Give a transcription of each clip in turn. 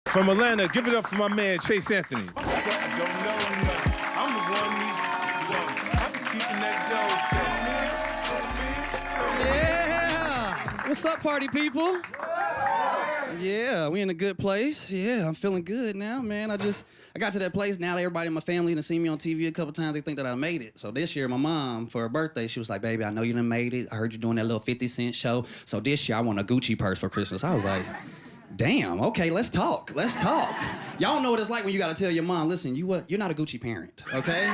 From Atlanta, give it up for my man, Chase Anthony. Don't know nothing. I'm the one I'm keeping that Yeah! What's up, party people? Yeah, we in a good place. Yeah, I'm feeling good now, man. I got to that place now that everybody in my family done seen me on TV a couple times. They think that I made it. So this year, my mom, for her birthday, she was like, baby, I know you done made it. I heard you doing that little 50 Cent show. So this year, I want a Gucci purse for Christmas. I was like, damn, okay, let's talk. Let's talk. Y'all know what it's like when you gotta tell your mom, listen, you're not a Gucci parent, okay?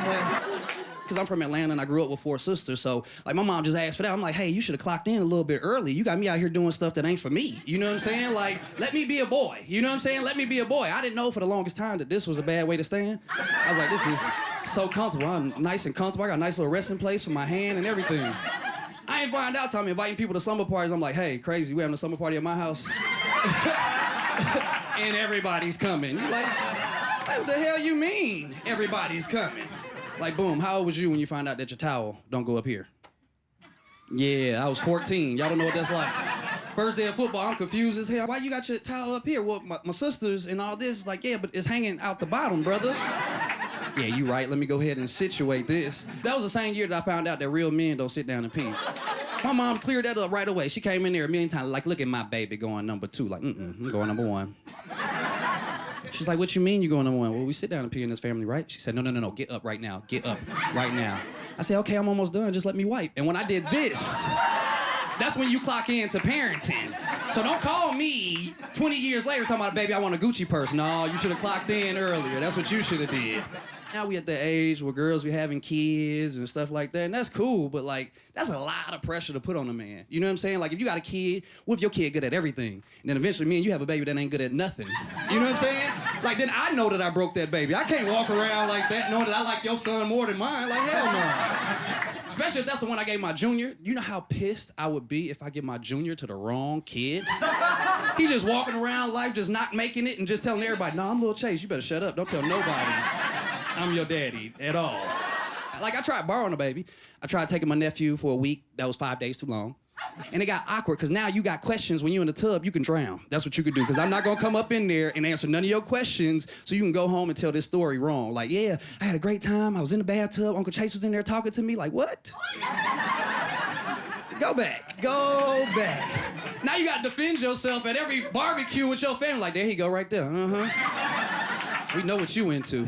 Because I'm from Atlanta and I grew up with 4 sisters, so like my mom just asked for that. I'm like, hey, you should have clocked in a little bit early. You got me out here doing stuff that ain't for me. You know what I'm saying? Like, let me be a boy. You know what I'm saying? Let me be a boy. I didn't know for the longest time that this was a bad way to stand. I was like, this is so comfortable. I'm nice and comfortable. I got a nice little resting place for my hand and everything. I ain't find out till I'm inviting people to summer parties. I'm like, hey, crazy, we having a summer party at my house? And everybody's coming. You're like, what the hell you mean everybody's coming? Like, boom, how old was you when you find out that your towel don't go up here? Yeah, I was 14. Y'all don't know what that's like. First day of football, I'm confused as hell. Why you got your towel up here? Well, my sisters and all this, like, yeah, but it's hanging out the bottom, brother. Yeah, you right. Let me go ahead and situate this. That was the same year that I found out that real men don't sit down and pee. My mom cleared that up right away. She came in there a million times, like, look at my baby going number 2. Like, I'm going number 1. She's like, what you mean you going number 1? Well, we sit down and pee in this family, right? She said, no, get up right now. Get up right now. I said, okay, I'm almost done. Just let me wipe. And when I did this, that's when you clock in to parenting. So don't call me 20 years later talking about, baby, I want a Gucci purse. No, you should have clocked in earlier. That's what you should have did. Now we at the age where girls be having kids and stuff like that, and that's cool, but like, that's a lot of pressure to put on a man. You know what I'm saying? Like, if you got a kid, what if your kid good at everything? And then eventually me and you have a baby that ain't good at nothing. You know what I'm saying? Like, then I know that I broke that baby. I can't walk around like that knowing that I like your son more than mine. Like, hell no. Especially if that's the one I gave my junior. You know how pissed I would be if I give my junior to the wrong kid? He just walking around life, just not making it and just telling everybody, nah, I'm Lil Chase, you better shut up. Don't tell nobody I'm your daddy at all. Like, I tried borrowing a baby. I tried taking my nephew for a week. That was 5 days too long. And it got awkward, because now you got questions. When you're in the tub, you can drown. That's what you could do, because I'm not going to come up in there and answer none of your questions so you can go home and tell this story wrong. Like, yeah, I had a great time. I was in the bathtub. Uncle Chase was in there talking to me. Like, what? Go back. Go back. Now you got to defend yourself at every barbecue with your family. Like, there he go right there. We know what you into.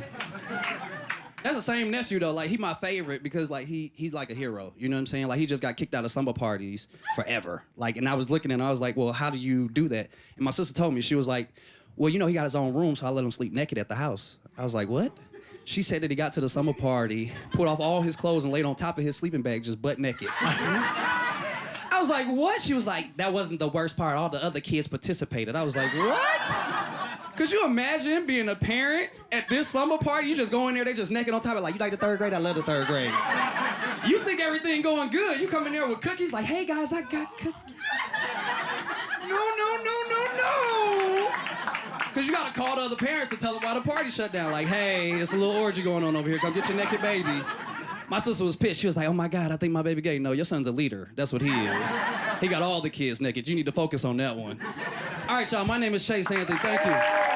That's the same nephew, though. Like, he my favorite because, like, he's like a hero. You know what I'm saying? Like, he just got kicked out of summer parties forever. Like, and I was looking and I was like, well, how do you do that? And my sister told me, she was like, well, you know, he got his own room, so I let him sleep naked at the house. I was like, what? She said that he got to the summer party, put off all his clothes and laid on top of his sleeping bag just butt naked. I was like, what? She was like, that wasn't the worst part. All the other kids participated. I was like, what? Could you imagine being a parent at this slumber party? You just go in there, they just naked on top of it, like, you like the 3rd grade? I love the 3rd grade. You think everything going good. You come in there with cookies, like, hey guys, I got cookies. No. Because you got to call the other parents to tell them why the party shut down. Like, hey, it's a little orgy going on over here. Come get your naked baby. My sister was pissed. She was like, oh my God, I think my baby gay. No, your son's a leader. That's what he is. He got all the kids naked. You need to focus on that one. All right, y'all, my name is Chase Anthony. Thank you.